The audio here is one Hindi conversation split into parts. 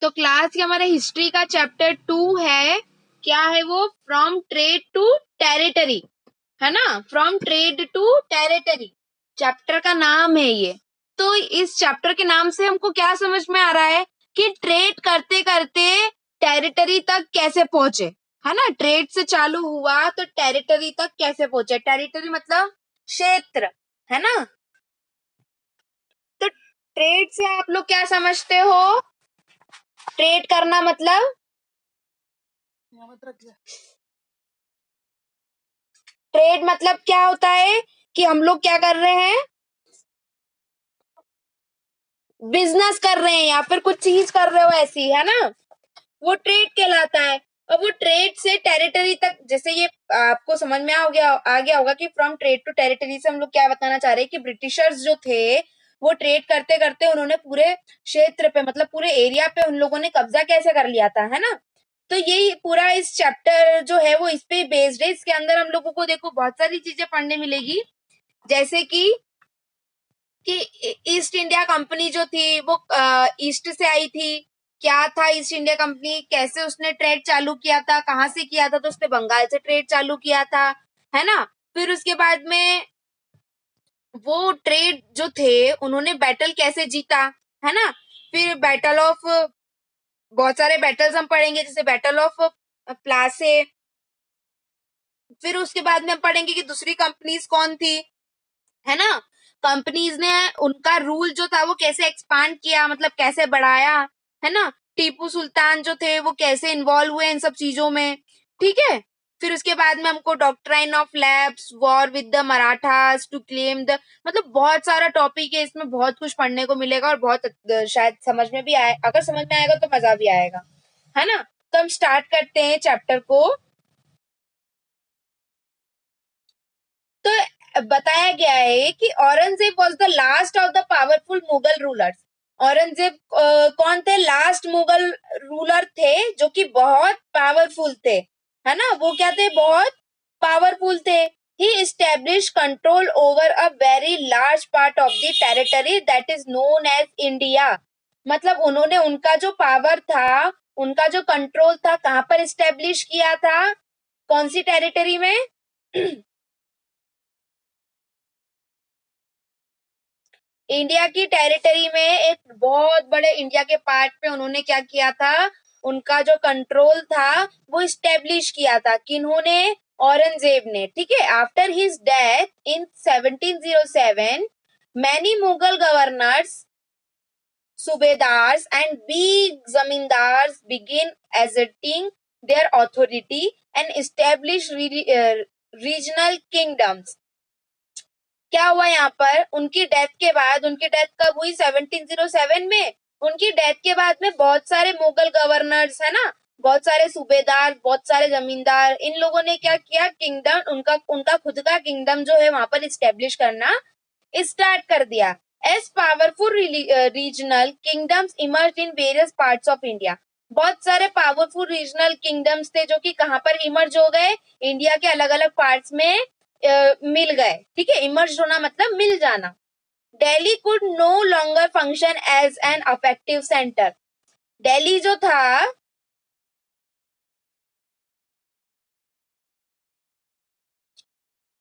तो क्लास के हमारे हिस्ट्री का चैप्टर 2 है, क्या है वो, फ्रॉम ट्रेड टू टेरिटरी, है ना, from trade to territory chapter का नाम है ये। तो इस चैप्टर के नाम से हमको क्या समझ में आ रहा है कि ट्रेड करते करते टेरिटरी तक कैसे पहुंचे, है ना, ट्रेड से चालू हुआ तो टेरिटरी तक कैसे पहुंचे। टेरिटरी मतलब क्षेत्र, है ना। तो ट्रेड से आप लोग क्या समझते हो, ट्रेड करना मतलब, ट्रेड मतलब क्या होता है कि हम लोग क्या कर रहे हैं, बिजनेस कर रहे हैं या फिर कुछ चीज कर रहे हो ऐसी, है ना, वो ट्रेड कहलाता है। और वो ट्रेड से टेरिटरी तक, जैसे ये आपको समझ में आ गया होगा कि फ्रॉम ट्रेड टू टेरिटरी से हम लोग क्या बताना चाह रहे हैं कि ब्रिटिशर्स जो थे वो ट्रेड करते करते उन्होंने पूरे क्षेत्र पे, मतलब पूरे एरिया पे उन लोगों ने कब्जा कैसे कर लिया था, है ना। तो यही पूरा इस चैप्टर जो है वो इस पे बेस्ड है। इसके अंदर हम लोगों को देखो बहुत सारी चीजें पढ़ने मिलेगी, जैसे कि ईस्ट इंडिया कंपनी जो थी वो ईस्ट से आई थी। क्या था ईस्ट इंडिया कंपनी, कैसे उसने ट्रेड चालू किया था, कहाँ से किया था, तो उसने बंगाल से ट्रेड चालू किया था, है ना। फिर उसके बाद में वो ट्रेड जो थे उन्होंने बैटल कैसे जीता, है ना। फिर बैटल ऑफ, बहुत सारे बैटल्स हम पढ़ेंगे, जैसे बैटल ऑफ प्लासे। फिर उसके बाद में हम पढ़ेंगे कि दूसरी कंपनीज कौन थी, है ना। कंपनीज ने उनका रूल जो था वो कैसे एक्सपांड किया, मतलब कैसे बढ़ाया, है ना। टीपू सुल्तान जो थे वो कैसे इन्वॉल्व हुए इन सब चीजों में, ठीक है। फिर उसके बाद में हमको doctrine of lapse, war with the Marathas to claim the, मतलब बहुत सारा टॉपिक है इसमें, बहुत कुछ पढ़ने को मिलेगा और बहुत शायद समझ में भी आए, अगर समझ में आएगा तो मजा भी आएगा, है ना। तो हम स्टार्ट करते हैं चैप्टर को। तो बताया गया है कि Aurangzeb was the last of the powerful Mughal rulers. Aurangzeb कौन थे, लास्ट मुगल रूलर थे जो कि बहुत पावरफुल थे, है ना। वो क्या थे, बहुत पावरफुल थे। ही established control over a very large part of the territory that is known as India। मतलब उन्होंने उनका जो पावर था, उनका जो कंट्रोल था, कहाँ पर स्टेब्लिश किया था, कौन सी टेरिटरी में इंडिया की टेरिटरी में एक बहुत बड़े इंडिया के पार्ट पे उन्होंने क्या किया था, उनका जो कंट्रोल था वो स्टेब्लिश किया था, किन्होंने, औरंगजेब ने, ठीक है। After his death in 1707 many Mughal governors, subedars and big zamindars begin asserting their authority and establish regional kingdoms। क्या हुआ यहाँ पर, उनकी डेथ के बाद, उनकी डेथ कब हुई, 1707 में। उनकी डेथ के बाद में बहुत सारे मुगल गवर्नर्स, है ना, बहुत सारे सूबेदार, बहुत सारे जमींदार, इन लोगों ने क्या किया, किंगडम, उनका उनका खुद का किंगडम जो है वहां पर स्टेब्लिश करना स्टार्ट कर दिया। As powerful regional kingdoms emerge in various parts of India. बहुत सारे पावरफुल रीजनल किंगडम्स थे जो कि कहाँ पर इमर्ज हो गए, इंडिया के अलग अलग पार्ट्स में मिल गए, ठीक है। इमर्ज होना मतलब मिल जाना। Delhi could no longer function as an effective centre. Delhi जो था,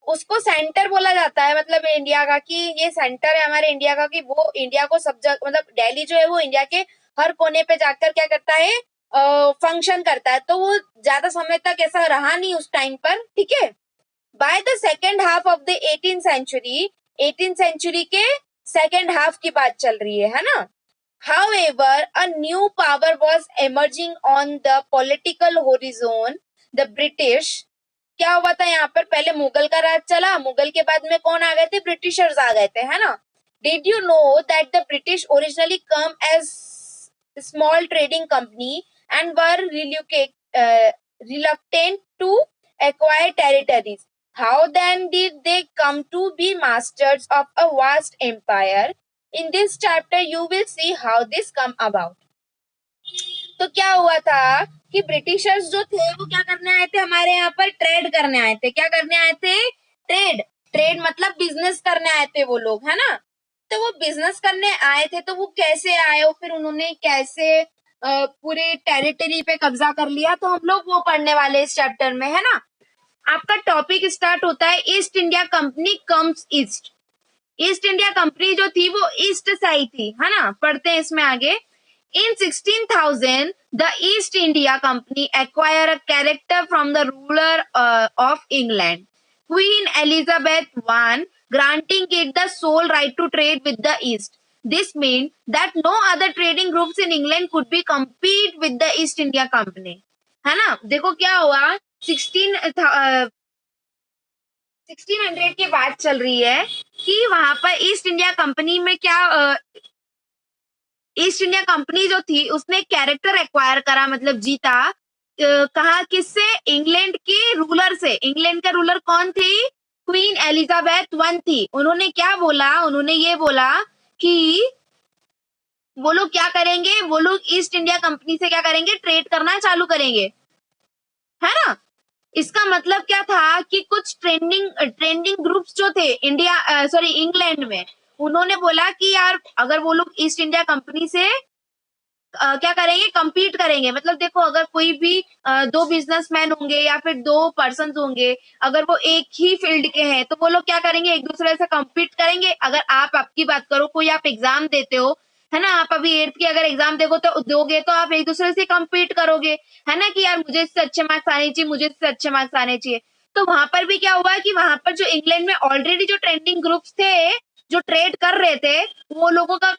उसको सेंटर बोला जाता है, मतलब इंडिया का, कि ये सेंटर है हमारे इंडिया का, कि वो इंडिया को सब जगह, मतलब दिल्ली जो है वो इंडिया के हर कोने पे जाकर क्या करता है, फंक्शन करता है। तो वो ज्यादा समय तक ऐसा रहा नहीं उस टाइम पर, ठीक है। By the second half of the 18th century, 18th century के सेकेंड हाफ की बात चल रही है ना। However, a new power was emerging on the political horizon, the British। क्या हुआ था यहाँ पर, पहले मुगल का राज चला, मुगल के बाद में कौन आ गए थे, ब्रिटिशर्स आ गए थे, है ना। Did you know that the British originally come as small trading company and were reluctant to acquire territories? How then did they come to be masters of a vast empire? In this chapter you will see how this come about। तो क्या हुआ था कि ब्रिटिशर्स जो थे वो क्या करने आए थे, हमारे यहाँ पर ट्रेड करने आए थे। क्या करने आए थे, ट्रेड। ट्रेड मतलब बिजनेस करने आए थे वो लोग, है ना। तो वो बिजनेस करने आए थे, तो वो कैसे आए और फिर उन्होंने कैसे पूरे टेरिटरी पे कब्जा कर लिया, तो हम लोग वो पढ़ने वाले इस चैप्टर में, है ना। आपका टॉपिक स्टार्ट होता है east India company comes east. East India company जो थी वो ईस्ट से आई थी, है ना। पढ़ते हैं इसमें आगे। In 16,000, the East India Company acquired a character from the ruler of England, Queen Elizabeth I, granting it the sole right to trade with the East. This meant that no other trading groups in England could be compete with the East India Company. है ना। देखो क्या हुआ, 1600 की बात चल रही है कि वहां पर ईस्ट इंडिया कंपनी में क्या, ईस्ट इंडिया कंपनी जो थी उसने कैरेक्टर एक्वायर करा, मतलब जीता। कहा किससे, इंग्लैंड के रूलर से। इंग्लैंड का रूलर कौन थी, क्वीन एलिजाबेथ वन थी। उन्होंने क्या बोला, उन्होंने ये बोला कि वो लोग क्या करेंगे, वो लोग ईस्ट इंडिया कंपनी से क्या करेंगे, ट्रेड करना चालू करेंगे, है ना। इसका मतलब क्या था कि कुछ ट्रेंडिंग ग्रुप्स जो थे इंडिया सॉरी इंग्लैंड में, उन्होंने बोला कि यार अगर वो लोग ईस्ट इंडिया कंपनी से क्या करेंगे, compete करेंगे। मतलब देखो, अगर कोई भी दो बिजनेसमैन होंगे या फिर दो पर्सन होंगे, अगर वो एक ही फील्ड के हैं, तो वो लोग क्या करेंगे, एक दूसरे से compete करेंगे। अगर आप आपकी बात करो, कोई आप एग्जाम देते हो, है ना, आप अभी 8th की अगर एग्जाम दोगे तो आप एक दूसरे से compete करोगे, है ना, कि यार मुझे इससे अच्छे मार्क्स आने चाहिए, मुझे इससे अच्छे मार्क्स आने चाहिए। तो वहां पर भी क्या हुआ कि वहां पर जो इंग्लैंड में ऑलरेडी जो ट्रेंडिंग ग्रुप्स थे जो ट्रेड कर रहे थे, वो लोगों का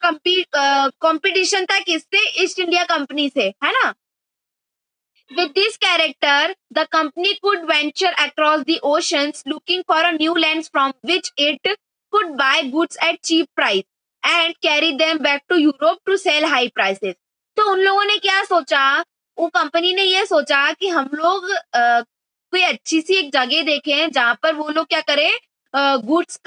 कंपटीशन था किससे, ईस्ट इंडिया कंपनी से, है ना। With this character, the company could venture across the oceans looking for a new lands from which it could buy goods at cheap price and carry them back to Europe to sell high prices. तो उन लोगों ने क्या सोचा, वो कंपनी ने ये सोचा कि हम लोग कोई अच्छी सी एक जगह देखें जहां पर वो लोग क्या करें, गुड्स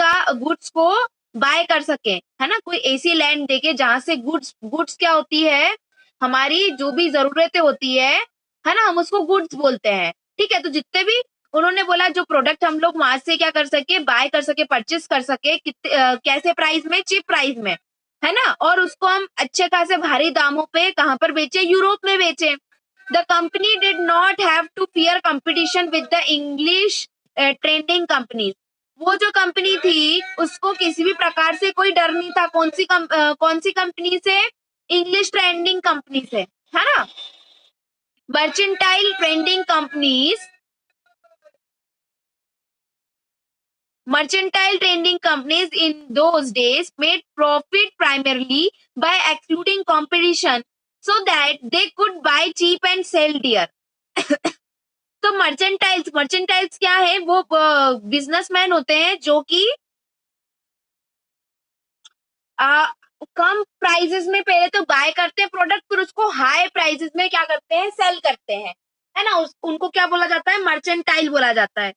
को बाय कर सके, है ना। कोई ऐसी लैंड देखे जहां से गुड्स क्या होती है, हमारी जो भी जरूरतें होती है ना, हम उसको गुड्स बोलते हैं। ठीक है, तो जितने भी उन्होंने बोला जो प्रोडक्ट हम लोग वहां से क्या कर सके, बाय कर सके, परचेस कर सके, कैसे प्राइस में, चीप प्राइस में, है ना। और उसको हम अच्छे खासे भारी दामों पे कहां पर बेचे, यूरोप में बेचे। The company did not have to fear competition with the English trending companies. वो जो कंपनी थी उसको किसी भी प्रकार से कोई डर नहीं था। कौन सी कंपनी से, इंग्लिश ट्रेंडिंग कंपनी से, है ना। Mercantile trading companies Mercantile trading companies in those days made profit primarily by excluding competition so that they could buy cheap and sell dear. तो मर्चेंटाइल्स क्या है, वो बिजनेसमैन होते हैं जो कि आ, कम प्राइसेस में पहले तो बाय करते हैं प्रोडक्ट, फिर उसको हाई प्राइसेस में क्या करते हैं, सेल करते हैं, है ना। उनको क्या बोला जाता है, मर्चेंटाइल बोला जाता है।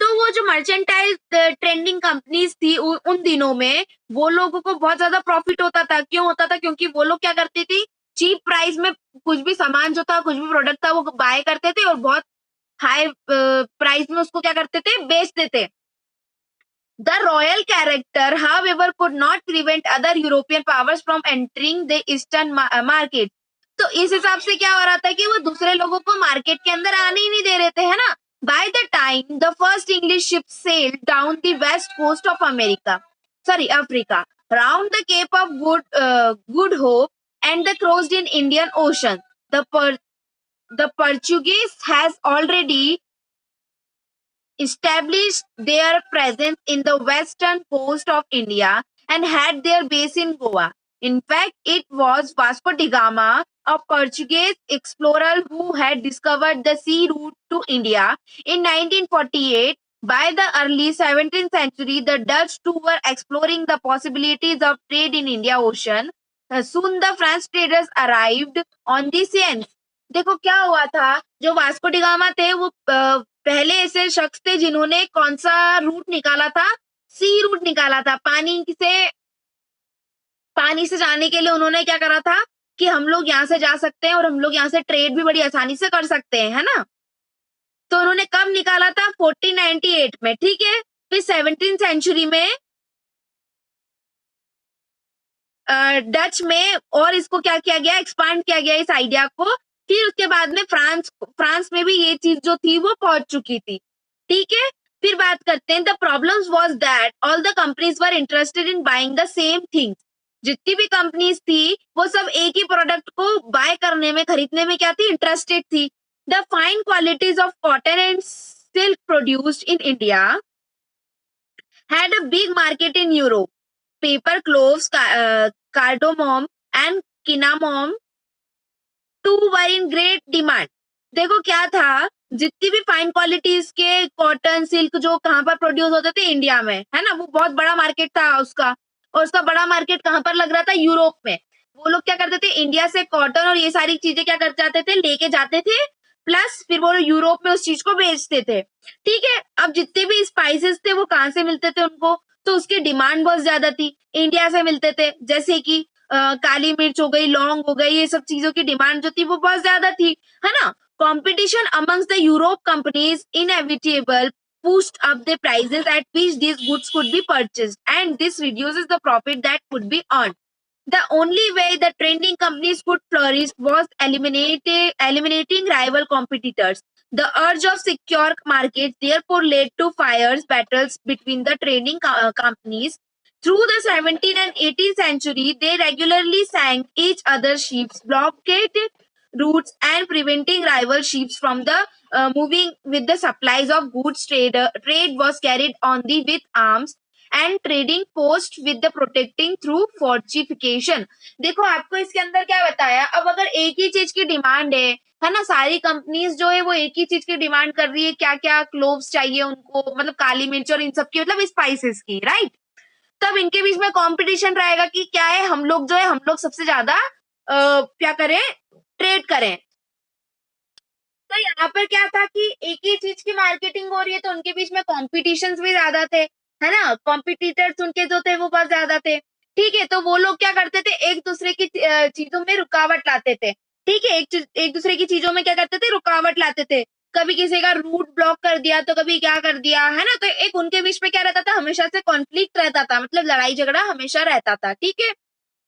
तो वो जो मर्चेंटाइल ट्रेंडिंग कंपनीज थी उन दिनों में, वो लोगों को बहुत ज्यादा प्रॉफिट होता था। क्यों होता था, क्योंकि वो लोग क्या करती थी, चीप प्राइस में कुछ भी सामान जो था, कुछ भी प्रोडक्ट था, वो बाय करते थे और बहुत हाई प्राइस में उसको क्या करते थे, बेच देते। The royal character, however, could not prevent other European powers from entering the eastern market. तो इस हिसाब से क्या हो रहा था कि वो दूसरे लोगों को मार्केट के अंदर आने ही नहीं दे रहे थे, है ना। By the time the first English ship sailed down the west coast of Africa, round the Cape of Good Hope, and they crossed in Indian Ocean, the Portuguese has already established their presence in the western coast of India and had their base in Goa. In fact, it was Vasco da Gama, a Portuguese explorer, who had discovered the sea route to India in 1948. By the early 17th century, the Dutch too were exploring the possibilities of trade in India Ocean. Soon the French traders arrived on the scenes. देखो क्या हुआ था, जो वास्को डी गामा थे वो पहले ऐसे शख्स थे जिन्होंने कौन सा रूट निकाला था, सी रूट निकाला था। पानी से जाने के लिए उन्होंने क्या करा था कि हम लोग यहाँ से जा सकते हैं और हम लोग यहाँ से ट्रेड भी बड़ी आसानी से कर सकते हैं, है ना। तो उन्होंने कब निकाला था, 1498 में, ठीक है। फिर 17th सेंचुरी में डच में, और इसको क्या किया गया, एक्सपांड किया गया इस आइडिया को। फिर उसके बाद में फ्रांस में भी ये चीज जो थी वो पहुंच चुकी थी, ठीक है। फिर बात करते हैं, the problems was that all the companies were interested in buying the same things. जितनी भी कंपनीज थी वो सब एक ही प्रोडक्ट को बाय करने में, खरीदने में क्या थी, इंटरेस्टेड थी। The fine qualities of cotton and silk produced in India had a big market in Europe. Paper cloves, cardamom, and cinnamon too were in great demand. देखो क्या था, जितनी भी फाइन क्वालिटीज के कॉटन सिल्क जो कहाँ पर प्रोड्यूस होते थे, इंडिया में, है ना, वो बहुत बड़ा मार्केट था उसका। और उसका बड़ा मार्केट कहाँ पर लग रहा था, यूरोप में। वो लोग क्या करते थे, इंडिया से कॉटन और ये सारी चीजें क्या कर जाते थे, लेके जाते थे, प्लस फिर वो यूरोप में उस चीज को बेचते थे, ठीक है। अब जितने भी स्पाइसेस थे वो कहाँ से मिलते थे उनको, तो उसकी डिमांड बहुत ज्यादा थी, इंडिया से मिलते थे। जैसे कि काली मिर्च हो गई, लौंग हो गई, ये सब चीजों की डिमांड जो थी वो बहुत ज्यादा थी, है ना। Competition amongst the Europe companies inevitable pushed up the prices at which these goods could be purchased, and this reduces the profit that could be earned. The only way the trending companies could flourish was eliminating rival competitors. The urge of secure markets therefore led to fierce battles between the trading companies. Through the 17th and 18th century, they regularly sank each other's ships, blockaded routes, and preventing rival ships from the moving with the supplies of goods. Trade was carried on the with arms and trading post with the protecting through fortification. देखो आपको इसके अंदर क्या बताया, अब अगर एक ही चीज की डिमांड है ना, सारी कंपनीज जो है वो एक ही चीज की डिमांड कर रही है, क्या क्या क्लोव्स चाहिए उनको, मतलब काली मिर्च और इन सब की, मतलब स्पाइसेस की, राइट। तब इनके बीच में कंपटीशन रहेगा कि क्या है, हम लोग जो है, हम लोग सबसे ज्यादा क्या करें, ट्रेड करें। तो यहाँ पर क्या था कि एक ही चीज की मार्केटिंग हो रही है, तो उनके बीच में कॉम्पिटिशन भी ज्यादा थे, है ना, कॉम्पिटिटर्स उनके जो थे वो बहुत ज्यादा थे, ठीक है। तो वो लोग क्या करते थे, एक दूसरे की चीजों में रुकावट लाते थे, ठीक है, एक दूसरे की चीजों में क्या करते थे, रुकावट लाते थे। कभी किसी का रूट ब्लॉक कर दिया, तो कभी क्या कर दिया, है ना। तो एक उनके बीच में क्या रहता था, हमेशा से कॉन्फ्लिक्ट रहता था, मतलब लड़ाई झगड़ा हमेशा रहता था, ठीक है।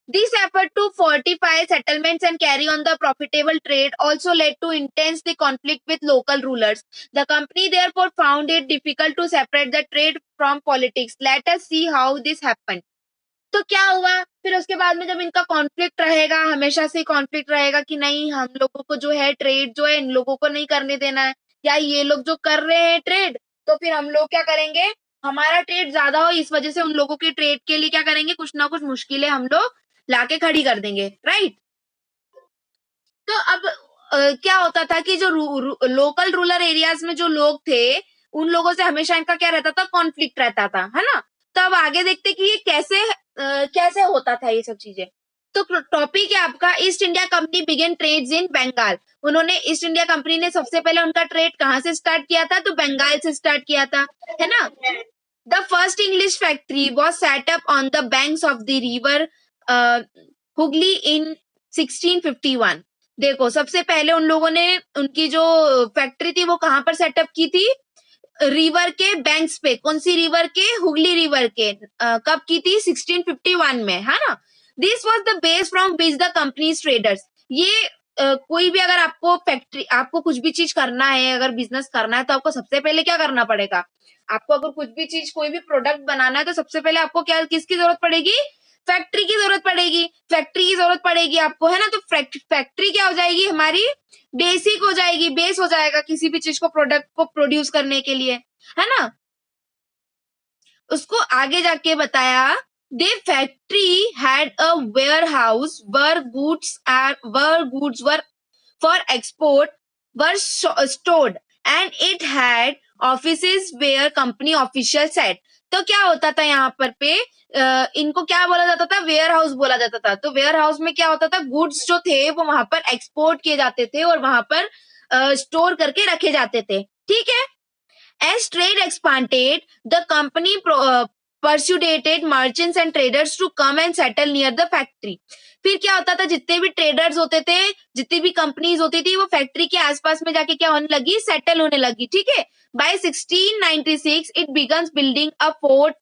This effort to fortify settlements and carry on the profitable trade also led to intense the conflict with local rulers. The company therefore found it difficult to separate the trade from politics. Let us see how this happened. तो क्या हुआ, फिर उसके बाद में जब इनका कॉन्फ्लिक्ट रहेगा, हमेशा से कॉन्फ्लिक्ट रहेगा कि नहीं, हम लोगों को जो है ट्रेड जो है इन लोगों को नहीं करने देना है, या ये लोग जो कर रहे हैं ट्रेड, तो फिर हम लोग क्या करेंगे, हमारा ट्रेड ज्यादा हो, इस वजह से उन लोगों की ट्रेड के लिए क्या करेंगे, कुछ ना कुछ मुश्किलें हम लोग लाके खड़ी कर देंगे, राइट। तो अब क्या होता था कि जो लोकल रूरल एरियाज में जो लोग थे, उन लोगों से हमेशा इनका क्या रहता था, कॉन्फ्लिक्ट रहता था, है ना। तो अब आगे देखते कि ये कैसे होता था ये सब चीजें। तो टॉपिक है आपका, East India Company began trades in Bengal. उन्होंने, ईस्ट इंडिया कंपनी ने सबसे पहले उनका ट्रेड कहाँ से स्टार्ट किया था, तो बंगाल से स्टार्ट किया था, है ना। The first English factory was set up on the banks of the river Hooghly in 1651। देखो सबसे पहले उन लोगों ने उनकी जो फैक्ट्री थी वो कहाँ पर सेटअप की थी, रिवर के बैंक्स पे। कौन सी रिवर के, हुगली रिवर के। कब की थी, 1651 में, है ना। This was the base from which the companies traders. ये कोई भी अगर आपको फैक्ट्री, आपको कुछ भी चीज करना है, अगर बिजनेस करना है, तो आपको सबसे पहले क्या करना पड़ेगा, आपको अगर कुछ भी चीज, कोई भी प्रोडक्ट बनाना है, तो सबसे पहले आपको क्या, किसकी जरूरत पड़ेगी, फैक्ट्री की जरूरत पड़ेगी, फैक्ट्री की जरूरत पड़ेगी आपको, है ना। तो फैक्ट्री क्या हो जाएगी, हमारी बेसिक हो जाएगी, बेस हो जाएगा किसी भी चीज को, प्रोडक्ट को प्रोड्यूस करने के लिए, है ना। उसको आगे जाके बताया, they factory had a warehouse where goods were for export were stored, and it had offices where company official set. तो क्या होता था यहाँ पर पे, इनको क्या बोला जाता था, वेयर हाउस बोला जाता था। तो वेयर हाउस में क्या होता था, गुड्स जो थे वो वहां पर एक्सपोर्ट किए जाते थे और वहां पर स्टोर करके रखे जाते थे, ठीक है। As trade expanded, the company persuaded merchants and traders to come and settle near the factory. फिर क्या होता था, जितने भी ट्रेडर्स होते थे, जितनी भी कंपनीज होती थी, वो फैक्ट्री के आसपास में जाके क्या होने लगी, सेटल होने लगी, ठीक है। By 1696 it begins building a fort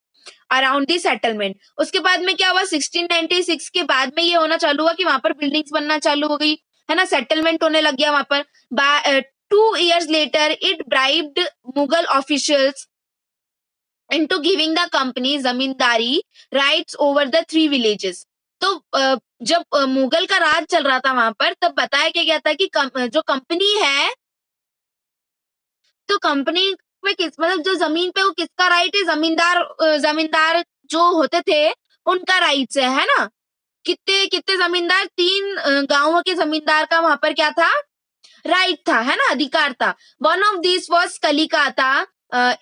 around the settlement. उसके बाद में क्या हुआ, 1696 के बाद में ये होना चालू हुआ कि वहां पर बिल्डिंग्स बनना चालू हो गई, है ना, सेटलमेंट होने लग गया वहां पर। 2 years later it bribed Mughal officials into giving the company zamindari rights over the 3 villages। तो जब मुगल का राज चल रहा था वहां पर, तब बताया क्या गया था कि जो कंपनी है, तो कंपनी पे किस मतलब जो जमीन पे वो किसका राइट है, जमींदार जो होते थे उनका राइट्स है ना। कितने कितने जमींदार, 3 गांवों के जमींदार का वहां पर क्या था, राइट था, है ना, अधिकार था। One of this was Kalikata.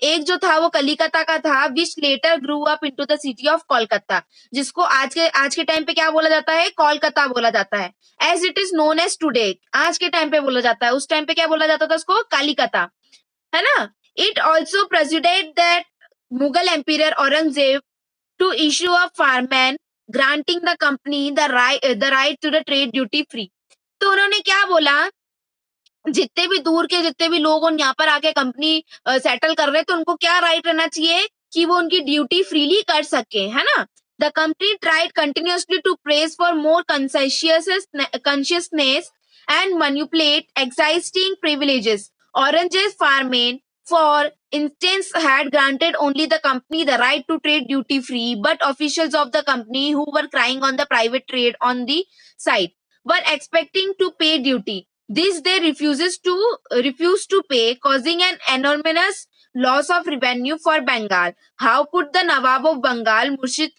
एक जो था वो कलिकता का था, which later grew up into the city of Kolkata, जिसको आज के टाइम पे क्या बोला जाता है, कोलकाता बोला जाता है, as it is known as today. आज के टाइम पे बोला जाता है, उस टाइम पे क्या बोला जाता था उसको, कलिकता, है ना। It also president that Mughal emperor Aurangzeb to issue a farman granting the company the right to the trade duty free. तो उन्होंने क्या बोला, जितने भी दूर के जितने भी लोग यहाँ पर आके कंपनी सेटल कर रहे हैं, तो उनको क्या राइट रहना चाहिए कि वो उनकी ड्यूटी फ्रीली कर सके, है ना। The company tried continuously to press for more consciousness and manipulate exciting privileges. Orange's farming, for instance, had granted only the company the right to trade duty free, but officials of the company who were crying on the private trade on the side were expecting to pay duty. This they refuse to pay, causing an enormous loss of revenue for Bengal. How could the Nawab of Bengal, Murshid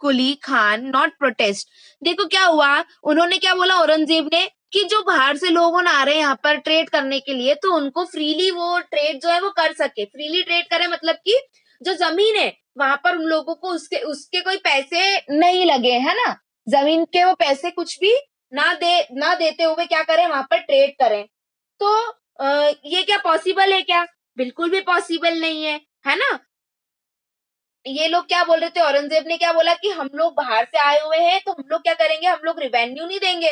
Quli Khan, not protest? देखो क्या हुआ, उन्होंने क्या बोला औरंगजेब ने कि जो बाहर से लोग आ रहे हैं यहाँ पर ट्रेड करने के लिए, तो उनको फ्रीली वो ट्रेड जो है वो कर सके। फ्रीली ट्रेड करे मतलब कि जो जमीन है वहां पर उन लोगों को उसके उसके कोई पैसे नहीं लगे, है ना, जमीन के वो पैसे कुछ भी ना देते हुए क्या करें, वहां पर ट्रेड करें। तो ये क्या पॉसिबल है क्या? बिल्कुल भी पॉसिबल नहीं है ना। ये लोग क्या बोल रहे थे, औरंगजेब ने क्या बोला कि हम लोग बाहर से आए हुए हैं, तो हम लोग क्या करेंगे, हम लोग रिवेन्यू नहीं देंगे,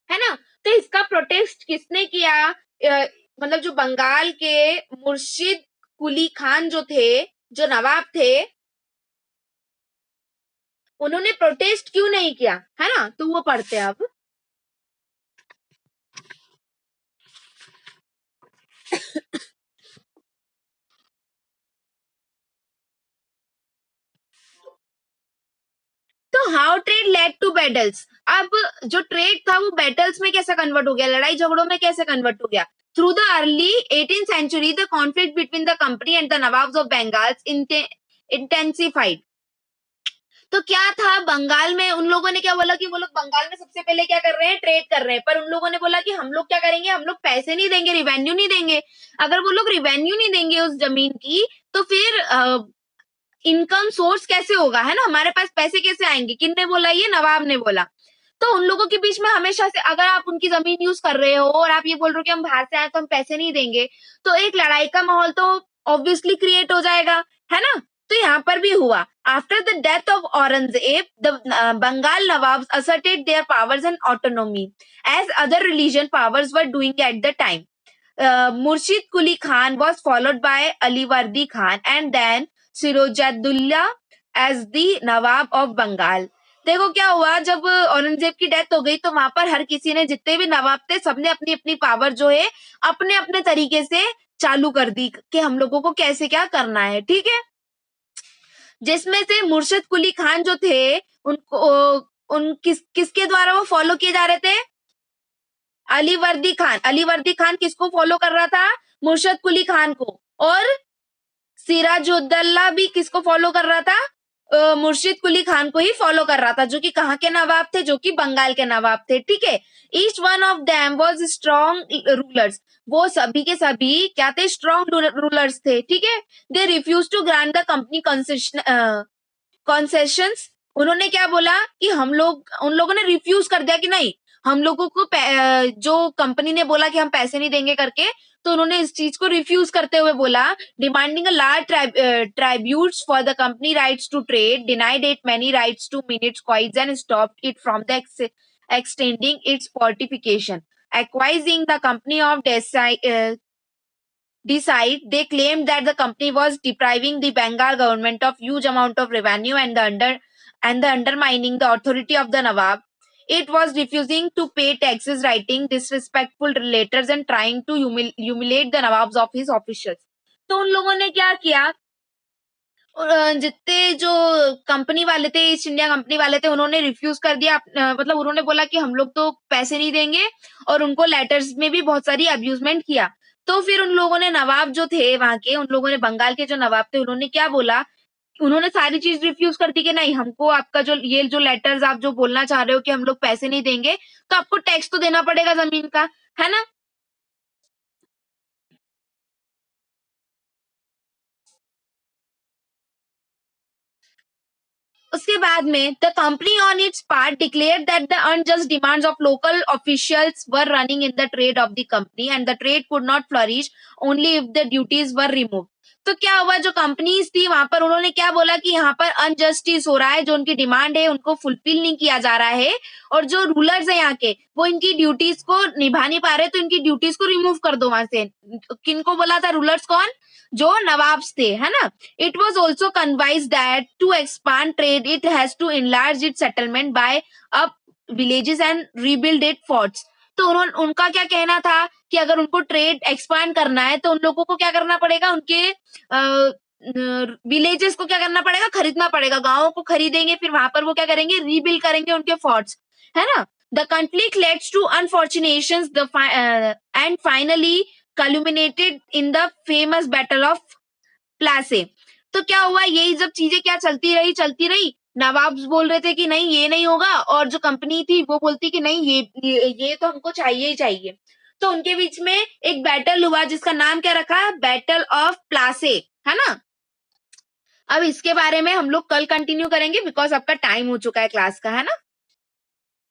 है ना। तो इसका प्रोटेस्ट किसने किया? मतलब जो बंगाल के मुर्शिद कुली खान जो थे, जो नवाब थे, उन्होंने प्रोटेस्ट क्यों नहीं किया, है ना। तो वो पढ़ते हैं अब। तो how trade led to battles. अब जो ट्रेड था वो बैटल्स में कैसे कन्वर्ट हो गया, लड़ाई झगड़ों में कैसे कन्वर्ट हो गया? Through the early 18th century the conflict between the company and the nawabs of Bengal intensified। तो क्या था बंगाल में, उन लोगों ने क्या बोला कि वो लोग बंगाल में सबसे पहले क्या कर रहे हैं, ट्रेड कर रहे हैं, पर उन लोगों ने बोला कि हम लोग क्या करेंगे, हम लोग पैसे नहीं देंगे, रिवेन्यू नहीं देंगे। अगर वो लोग रिवेन्यू नहीं देंगे उस जमीन की, तो फिर इनकम सोर्स कैसे होगा, है ना, हमारे पास पैसे कैसे आएंगे? किसने बोला? ये नवाब ने बोला। तो उन लोगों के बीच में हमेशा से, अगर आप उनकी जमीन यूज कर रहे हो और आप ये बोल रहे हो कि हम बाहर से आए तो हम पैसे नहीं देंगे, तो एक लड़ाई का माहौल तो ऑब्वियसली क्रिएट हो जाएगा, है ना। तो यहाँ पर भी हुआ। After the death of Aurangzeb the Bengal nawabs asserted their powers and autonomy as other religion powers were doing at the time. Murshid Quli Khan was followed by Aliwardi Khan and then Sirajuddaulah as the nawab of Bengal. देखो क्या हुआ, जब औरंगजेब की डेथ हो गई तो वहां पर हर किसी ने, जितने भी नवाब थे, सबने अपनी अपनी पावर जो है अपने अपने तरीके से चालू कर दी कि हम लोगों को कैसे क्या करना है, ठीक है। जिसमें से मुर्शिद कुली खान जो थे, उनको किसके द्वारा वो फॉलो किए जा रहे थे? अलीवर्दी खान। अलीवर्दी खान किसको फॉलो कर रहा था? मुर्शिद कुली खान को। और सिराजुद्दौला भी किसको फॉलो कर रहा था? मुर्शिद कुली खान को ही फॉलो कर रहा था, जो कि कहाँ के नवाब थे? जो कि बंगाल के नवाब थे, ठीक है। Each one of them was strong rulers. वो सभी के सभी क्या थे? स्ट्रॉन्ग रूलर्स थे, ठीक है। They refuse to grant the company concessions. उन्होंने क्या बोला कि हम लोग, उन लोगों ने रिफ्यूज कर दिया कि नहीं, हम लोगों को जो कंपनी ने बोला कि हम पैसे नहीं देंगे करके, तो उन्होंने इस चीज को रिफ्यूज करते हुए बोला, demanding a large tributes for the company rights to trade, denied it many rights to mint its coins and stopped it from the extending its fortification, acquiescing the company of decide, they claimed that the company was depriving the Bengal government of huge amount of revenue and the undermining the authority of the Nawab. It was refusing to pay taxes, writing disrespectful letters and trying to humiliate the Nawabs of his officials. तो उन लोगों ने क्या किया, जितने जो कंपनी वाले थे, ईस्ट इंडिया कंपनी वाले थे, उन्होंने रिफ्यूज कर दिया। मतलब उन्होंने बोला कि हम लोग तो पैसे नहीं देंगे, और उनको लेटर्स में भी बहुत सारी अब्यूजमेंट किया। तो फिर उन लोगों ने, नवाब जो थे वहां के, उन लोगों ने, बंगाल के जो नवाब थे, उन्होंने क्या बोला, उन्होंने सारी चीज रिफ्यूज कर दी कि नहीं, हमको आपका जो ये जो लेटर्स आप जो बोलना चाह रहे हो कि हम लोग पैसे नहीं देंगे, तो आपको टैक्स तो देना पड़ेगा जमीन का, है ना। उसके बाद में the company on it's part declare that the unjust demands of local officials were running in the trade off the company and the trade could not flourish only if the duties were remove. तो क्या हुआ, जो कंपनीज थी वहां पर, उन्होंने क्या बोला कि यहाँ पर अनजस्टिस हो रहा है, जो उनकी डिमांड है उनको फुलफिल नहीं किया जा रहा है, और जो रूलर्स है यहाँ के, वो इनकी ड्यूटीज को निभा नहीं पा रहे, तो इनकी ड्यूटीज को रिमूव कर दो वहां से। किनको बोला था रूलर्स, कौन, जो नवाब्स थे, है ना। It was also convinced that to expand trade, it has to enlarge its settlement by up villages and rebuild its forts. तो उनका क्या कहना था कि अगर उनको ट्रेड एक्सपांड करना है, तो उन लोगों को क्या करना पड़ेगा, उनके विलेजेस को क्या करना पड़ेगा, खरीदना पड़ेगा, गांवों को खरीदेंगे, फिर वहां पर वो क्या करेंगे, रीबिल्ड करेंगे उनके फोर्ट्स, है ना। The conflict leads to unfortunations and finally culminated in the famous battle of प्लासे। तो क्या हुआ, यही जब चीजें क्या चलती रही, नवाब बोल रहे थे कि नहीं ये नहीं होगा, और जो कंपनी थी वो बोलती कि नहीं ये तो हमको चाहिए ही चाहिए। तो उनके बीच में एक बैटल हुआ जिसका नाम क्या रखा, बैटल ऑफ प्लासे, है ना। अब इसके बारे में हम लोग कल कंटिन्यू करेंगे, बिकॉज आपका टाइम हो चुका है क्लास का, है ना।